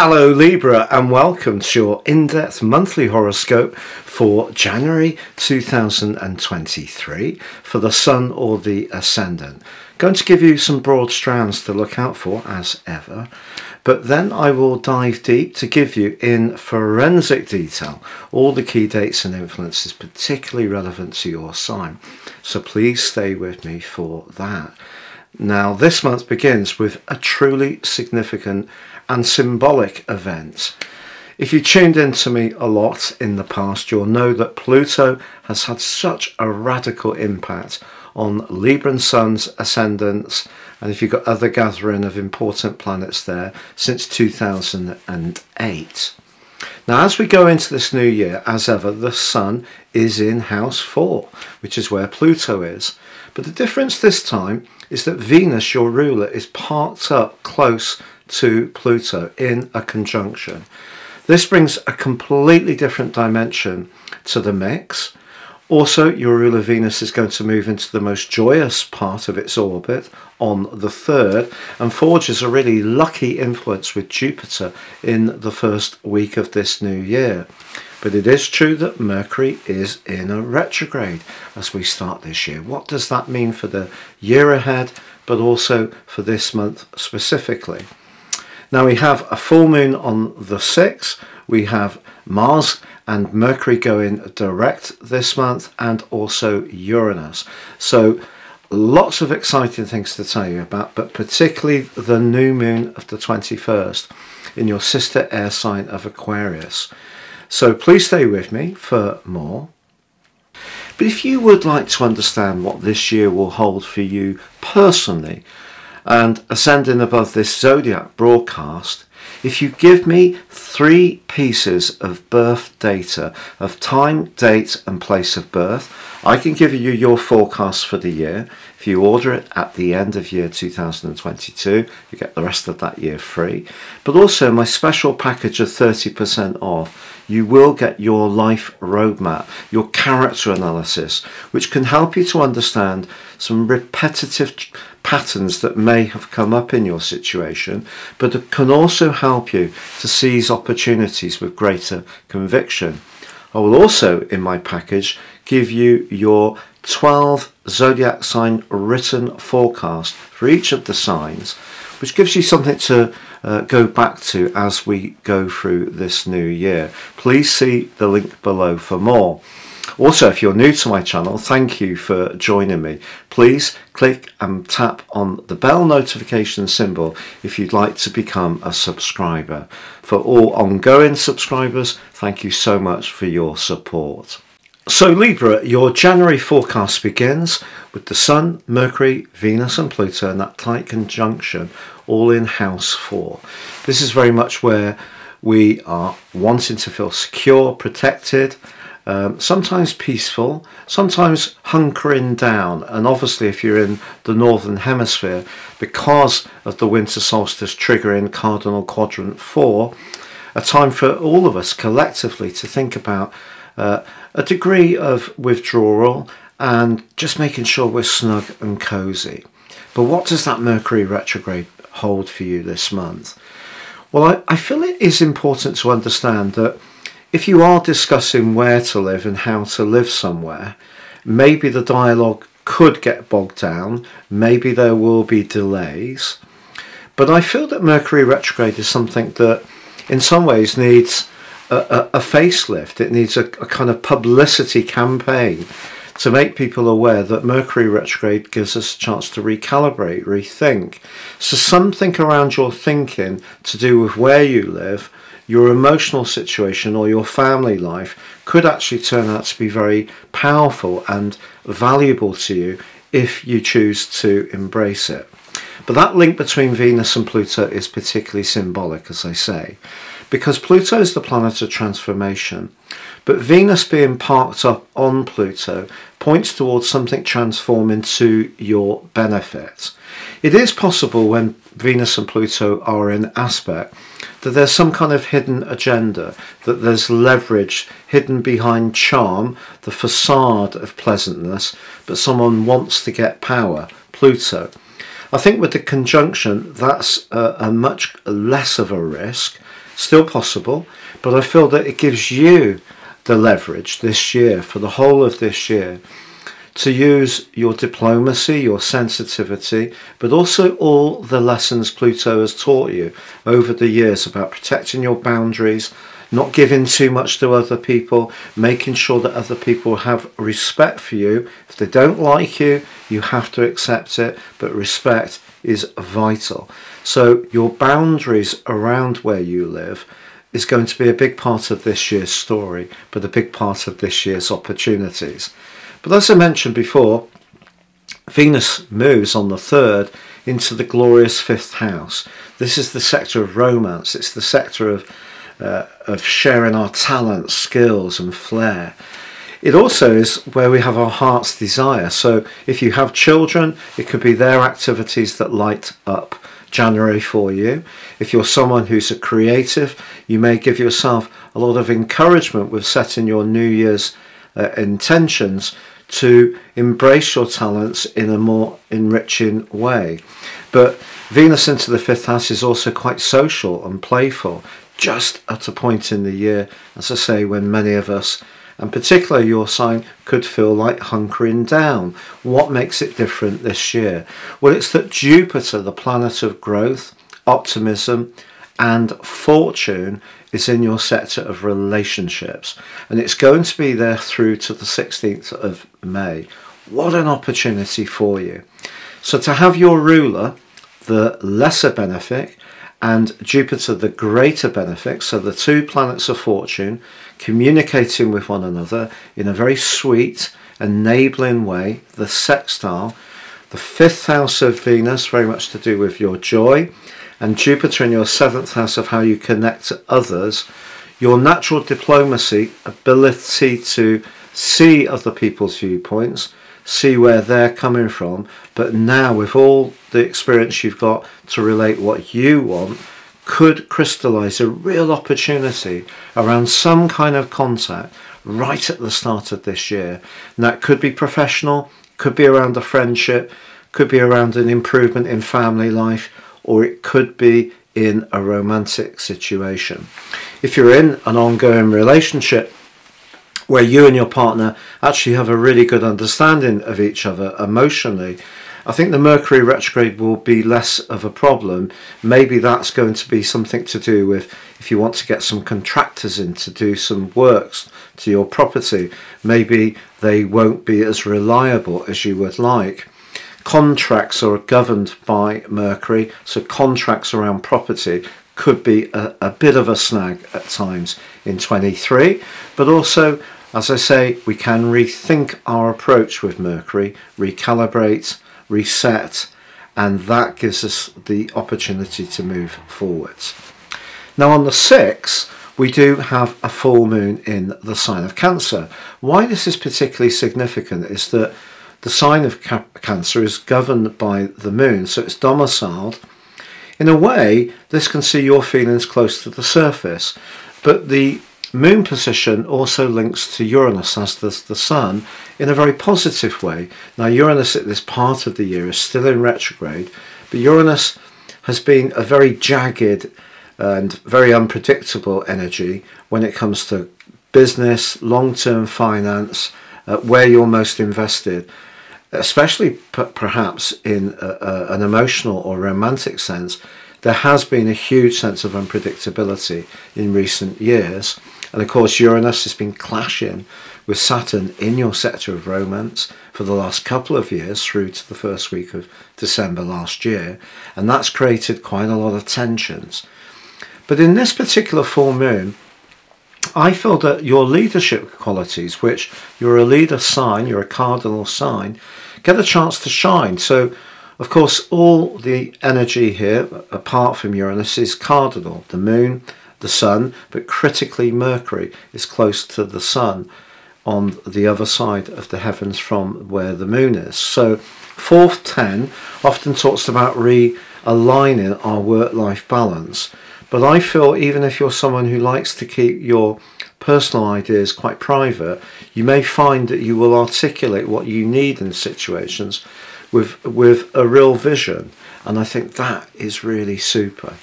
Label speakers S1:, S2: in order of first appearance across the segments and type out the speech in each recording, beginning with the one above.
S1: Hello Libra, and welcome to your in-depth monthly horoscope for January 2023 for the Sun or the Ascendant. Going to give you some broad strands to look out for as ever, but then I will dive deep to give you in forensic detail all the key dates and influences particularly relevant to your sign. So please stay with me for that. Now, this month begins with a truly significant and symbolic event. If you tuned in to me a lot in the past, you'll know that Pluto has had such a radical impact on Libra Sun's ascendants, and if you've got other gathering of important planets there, since 2008. Now, as we go into this new year, as ever, the Sun is in house 4, which is where Pluto is. But the difference this time is that Venus, your ruler, is parked up close to Pluto in a conjunction. This brings a completely different dimension to the mix. Also, your ruler Venus is going to move into the most joyous part of its orbit on the 3rd and forges a really lucky influence with Jupiter in the first week of this new year. But it is true that Mercury is in a retrograde as we start this year. What does that mean for the year ahead, but also for this month specifically? Now, we have a full moon on the 6th. We have Mars and Mercury going direct this month, and also Uranus. So lots of exciting things to tell you about, but particularly the new moon of the 21st in your sister air sign of Aquarius. So please stay with me for more. But if you would like to understand what this year will hold for you personally, and ascending above this zodiac broadcast, if you give me 3 pieces of birth data of time, date and place of birth, I can give you your forecast for the year. If you order it at the end of year 2022, you get the rest of that year free. But also my special package of 30% off. You will get your life roadmap, your character analysis, which can help you to understand some repetitive patterns that may have come up in your situation, but it can also help you to seize opportunities with greater conviction. I will also, in my package, give you your 12 zodiac sign written forecast for each of the signs, which gives you something to go back to as we go through this new year. Please see the link below for more. Also, if you're new to my channel, thank you for joining me. Please click and tap on the bell notification symbol if you'd like to become a subscriber. For all ongoing subscribers, thank you so much for your support. So Libra, your January forecast begins with the Sun, Mercury, Venus and Pluto in that tight conjunction, all in house 4. This is very much where we are wanting to feel secure, protected, sometimes peaceful, sometimes hunkering down. And obviously if you're in the northern hemisphere, because of the winter solstice triggering cardinal quadrant 4, a time for all of us collectively to think about a degree of withdrawal and just making sure we're snug and cozy. But what does that Mercury retrograde hold for you this month? Well, I feel it is important to understand that if you are discussing where to live and how to live somewhere, maybe the dialogue could get bogged down, maybe there will be delays. But I feel that Mercury retrograde is something that in some ways needs a facelift. It needs a kind of publicity campaign to make people aware that Mercury retrograde gives us a chance to recalibrate, rethink. So something around your thinking to do with where you live, your emotional situation or your family life could actually turn out to be very powerful and valuable to you if you choose to embrace it. But that link between Venus and Pluto is particularly symbolic, as I say, because Pluto is the planet of transformation, but Venus being parked up on Pluto points towards something transforming to your benefit. It is possible when Venus and Pluto are in aspect that there's some kind of hidden agenda, that there's leverage hidden behind charm, the facade of pleasantness, but someone wants to get power, Pluto. I think with the conjunction, that's a much less of a risk. still possible, but I feel that it gives you the leverage this year, for the whole of this year, to use your diplomacy, your sensitivity, but also all the lessons Pluto has taught you over the years about protecting your boundaries, not giving too much to other people, making sure that other people have respect for you. If they don't like you, you have to accept it, but respect is vital. So your boundaries around where you live is going to be a big part of this year's story, but a big part of this year's opportunities. But as I mentioned before, Venus moves on the 3rd into the glorious 5th house. This is the sector of romance. It's the sector of sharing our talents, skills and flair. It also is where we have our heart's desire. So if you have children, it could be their activities that light up January for you. If you're someone who's a creative, you may give yourself a lot of encouragement with setting your New Year's intentions to embrace your talents in a more enriching way. But Venus into the 5th house is also quite social and playful, just at a point in the year, as I say, when many of us, and particularly your sign, could feel like hunkering down. What makes it different this year? Well, it's that Jupiter, the planet of growth, optimism and fortune, is in your sector of relationships, and it's going to be there through to the 16th of May. What an opportunity for you. So to have your ruler, the lesser benefic, and Jupiter, the greater benefic, so the two planets of fortune communicating with one another in a very sweet, enabling way, the sextile, the 5th house of Venus, very much to do with your joy, and Jupiter in your 7th house of how you connect to others, your natural diplomacy, ability to see other people's viewpoints, see where they're coming from, but now with all the experience you've got to relate what you want, could crystallize a real opportunity around some kind of contact right at the start of this year. And that could be professional, could be around a friendship, could be around an improvement in family life, or it could be in a romantic situation. If you're in an ongoing relationship where you and your partner actually have a really good understanding of each other emotionally, I think the Mercury retrograde will be less of a problem. Maybe that's going to be something to do with if you want to get some contractors in to do some works to your property. Maybe they won't be as reliable as you would like. Contracts are governed by Mercury, so contracts around property could be a bit of a snag at times in 23, but also, as I say, we can rethink our approach with Mercury, recalibrate, reset, and that gives us the opportunity to move forwards. Now on the 6th, we do have a full moon in the sign of Cancer. Why this is particularly significant is that the sign of Cancer is governed by the moon, so it's domiciled. In a way, this can see your feelings close to the surface, but the moon position also links to Uranus, as does the sun, in a very positive way. Now Uranus at this part of the year is still in retrograde, but Uranus has been a very jagged and very unpredictable energy when it comes to business, long-term finance, where you're most invested, especially perhaps in an emotional or romantic sense. There has been a huge sense of unpredictability in recent years. And of course, Uranus has been clashing with Saturn in your sector of romance for the last couple of years through to the first week of December last year. And that's created quite a lot of tensions. But in this particular full moon, I feel that your leadership qualities, which you're a leader sign, you're a cardinal sign, get a chance to shine. So, of course, all the energy here, apart from Uranus, is cardinal. The moon, the sun, but critically Mercury is close to the sun on the other side of the heavens from where the moon is. So 4th 10 often talks about realigning our work-life balance. But I feel even if you're someone who likes to keep your personal ideas quite private, you may find that you will articulate what you need in situations with a real vision. And I think that is really super.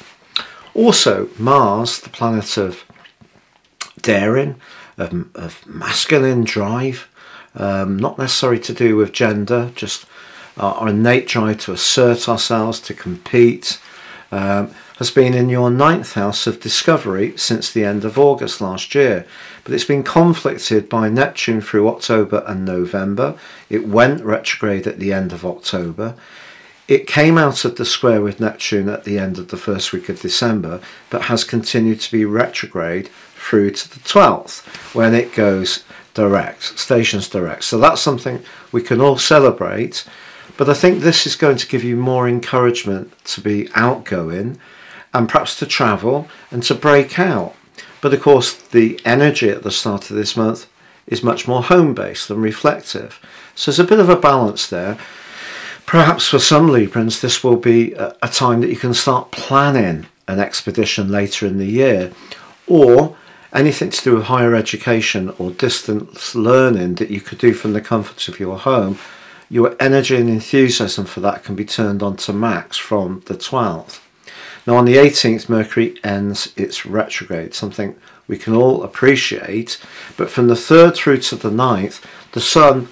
S1: Also, Mars, the planet of daring, of masculine drive, not necessarily to do with gender, just our innate drive to assert ourselves, to compete, has been in your 9th house of discovery since the end of August last year. But it's been conflicted by Neptune through October and November. It went retrograde at the end of October. It came out of the square with Neptune at the end of the first week of December, but has continued to be retrograde through to the 12th, when it goes direct, stations direct. So that's something we can all celebrate. But I think this is going to give you more encouragement to be outgoing and perhaps to travel and to break out. But of course, the energy at the start of this month is much more home-based and reflective. So there's a bit of a balance there. Perhaps for some Librans, this will be a time that you can start planning an expedition later in the year, or anything to do with higher education or distance learning that you could do from the comforts of your home. Your energy and enthusiasm for that can be turned on to max from the 12th. Now on the 18th, Mercury ends its retrograde, something we can all appreciate, but from the 3rd through to the 9th, the Sun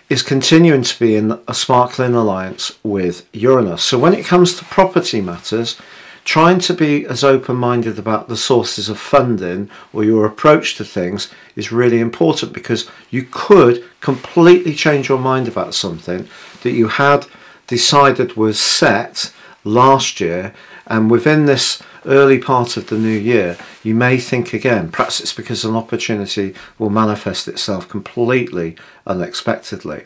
S1: is continuing to be in a sparkling alliance with Uranus. So when it comes to property matters, trying to be as open-minded about the sources of funding or your approach to things is really important, because you could completely change your mind about something that you had decided was set last year, and within this early part of the new year you may think again. Perhaps it's because an opportunity will manifest itself completely unexpectedly.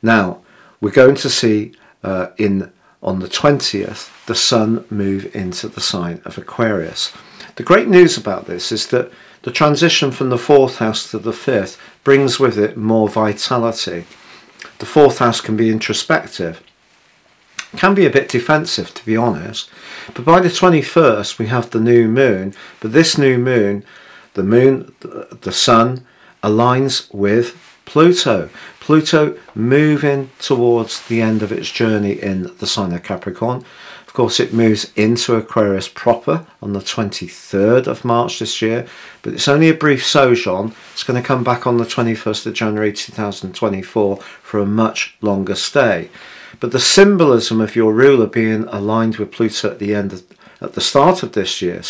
S1: Now we're going to see on the 20th, the Sun move into the sign of Aquarius. The great news about this is that the transition from the 4th house to the 5th brings with it more vitality. The 4th house can be introspective, can be a bit defensive, to be honest, but by the 21st we have the new moon. But this new moon, the Sun, aligns with Pluto. Pluto moving towards the end of its journey in the sign of Capricorn. Of course, it moves into Aquarius proper on the 23rd of March this year, but it's only a brief sojourn. It's going to come back on the 21st of January 2024 for a much longer stay. But the symbolism of your ruler being aligned with Pluto at the start of this year,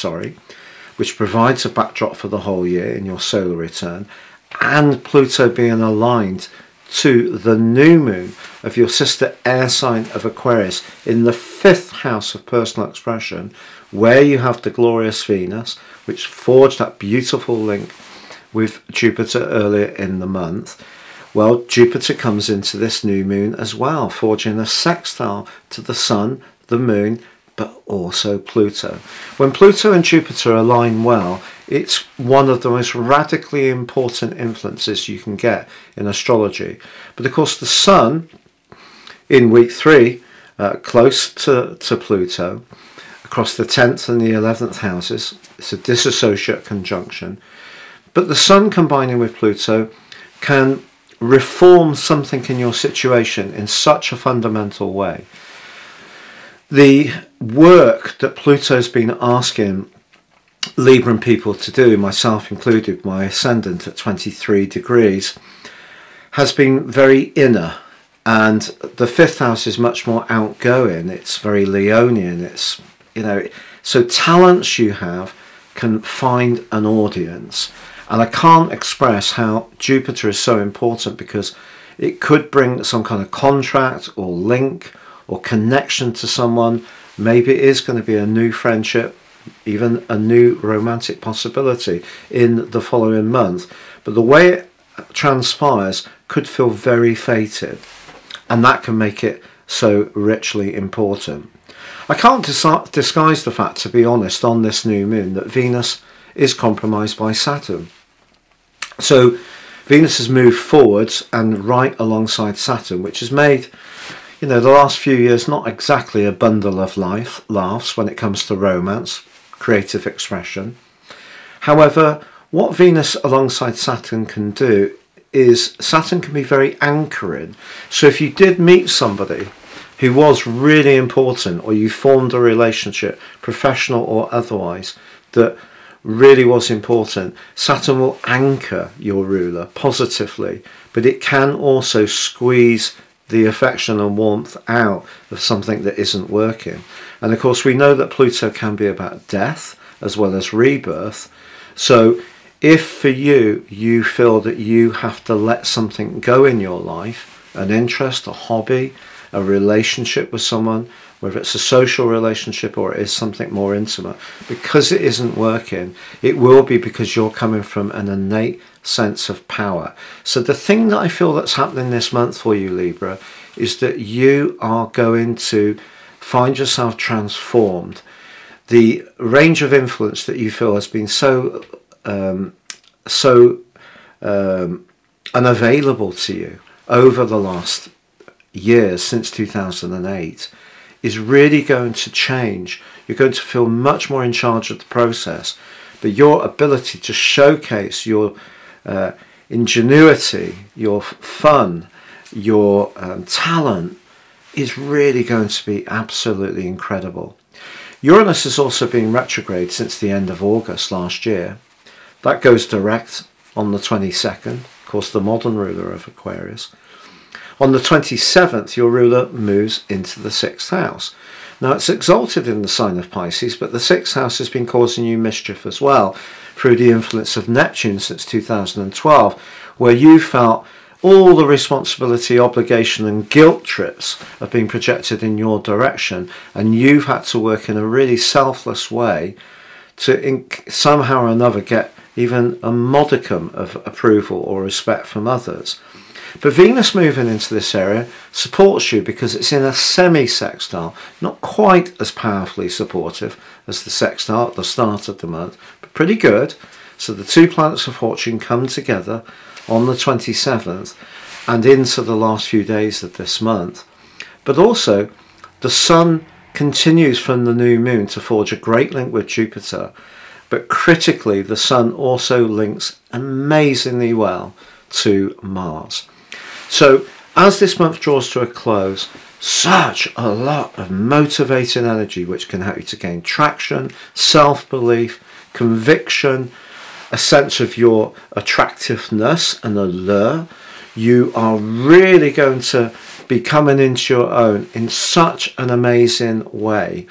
S1: which provides a backdrop for the whole year in your solar return, and Pluto being aligned to the new moon of your sister air sign of Aquarius in the 5th house of personal expression, where you have the glorious Venus, which forged that beautiful link with Jupiter earlier in the month. Well, Jupiter comes into this new moon as well, forging a sextile to the Sun, the Moon, but also Pluto. When Pluto and Jupiter align well, it's one of the most radically important influences you can get in astrology. But of course the Sun in week 3, close to Pluto, across the 10th and the 11th houses, it's a disassociate conjunction. But the Sun combining with Pluto can reform something in your situation in such a fundamental way. The work that Pluto's been asking Libran people to do, myself included, my ascendant at 23 degrees, has been very inner, and the 5th house is much more outgoing. It's very Leonian. It's, so talents you have can find an audience. And I can't express how Jupiter is so important, because it could bring some kind of contract or link or connection to someone. Maybe it is going to be a new friendship, even a new romantic possibility in the following month. But the way it transpires could feel very fated, and that can make it so richly important. I can't disguise the fact, to be honest, on this new moon that Venus is compromised by Saturn. So Venus has moved forwards and right alongside Saturn, which has made, the last few years not exactly a bundle of laughs when it comes to romance, creative expression. However, what Venus alongside Saturn can do is Saturn can be very anchoring. So if you did meet somebody who was really important, or you formed a relationship, professional or otherwise, that really was important, Saturn will anchor your ruler positively, but it can also squeeze the affection and warmth out of something that isn't working. And of course we know that Pluto can be about death as well as rebirth. So if for you, you feel that you have to let something go in your life, an interest, a hobby, a relationship with someone, whether it's a social relationship or it is something more intimate, because it isn't working, it will be because you're coming from an innate sense of power. So the thing that I feel that's happening this month for you, Libra, is that you are going to find yourself transformed. The range of influence that you feel has been so unavailable to you over the last years since 2008 is really going to change. You're going to feel much more in charge of the process, but your ability to showcase your ingenuity, your fun, your talent is really going to be absolutely incredible. Uranus has also been retrograde since the end of August last year. That goes direct on the 22nd, of course the modern ruler of Aquarius. On the 27th, your ruler moves into the 6th house. Now it's exalted in the sign of Pisces, but the 6th house has been causing you mischief as well through the influence of Neptune since 2012, where you felt all the responsibility, obligation and guilt trips have been projected in your direction, and you've had to work in a really selfless way to somehow or another get even a modicum of approval or respect from others. But Venus moving into this area supports you because it's in a semi-sextile, not quite as powerfully supportive as the sextile at the start of the month, but pretty good. So the two planets of fortune come together on the 27th and into the last few days of this month. But also the Sun continues from the new moon to forge a great link with Jupiter, but critically the Sun also links amazingly well to Mars. So as this month draws to a close, such a lot of motivating energy which can help you to gain traction, self-belief, conviction, a sense of your attractiveness and allure. You are really going to be coming into your own in such an amazing way.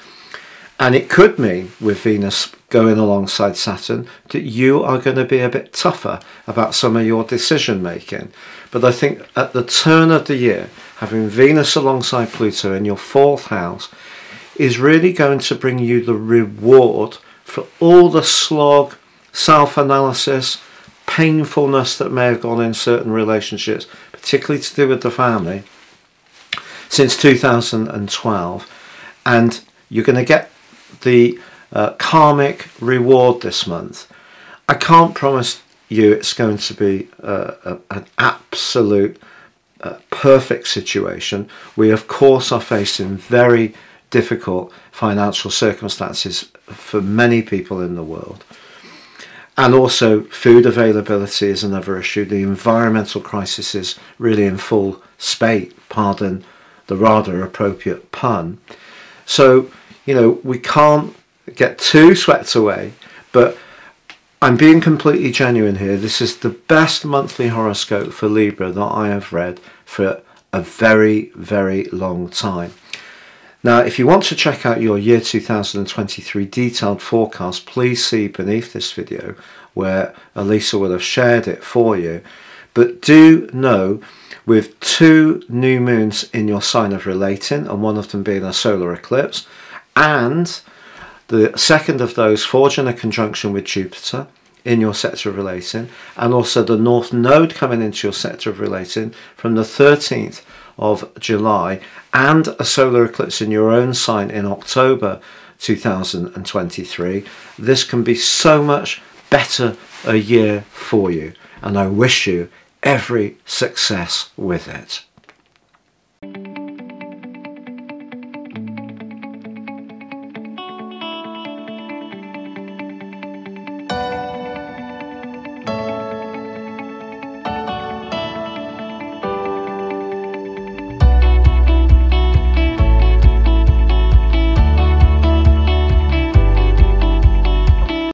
S1: And it could mean, with Venus going alongside Saturn, that you are going to be a bit tougher about some of your decision making. But I think at the turn of the year, having Venus alongside Pluto in your 4th house is really going to bring you the reward for all the slog, self-analysis, painfulness that may have gone in certain relationships, particularly to do with the family, since 2012. And you're going to get the karmic reward this month. I can't promise you it's going to be an absolute perfect situation. We of course are facing very difficult financial circumstances for many people in the world, and also food availability is another issue. The environmental crisis is really in full spate, pardon the rather appropriate pun. So you know, we can't get too swept away, but I'm being completely genuine here. This is the best monthly horoscope for Libra that I have read for a very, very long time. Now, if you want to check out your year 2023 detailed forecast, please see beneath this video where Elisa will have shared it for you. But do know, with 2 new moons in your sign of relating, and one of them being a solar eclipse, and the second of those forging a conjunction with Jupiter in your sector of relating, and also the North Node coming into your sector of relating from the 13th of July, and a solar eclipse in your own sign in October 2023, this can be so much better a year for you, and I wish you every success with it.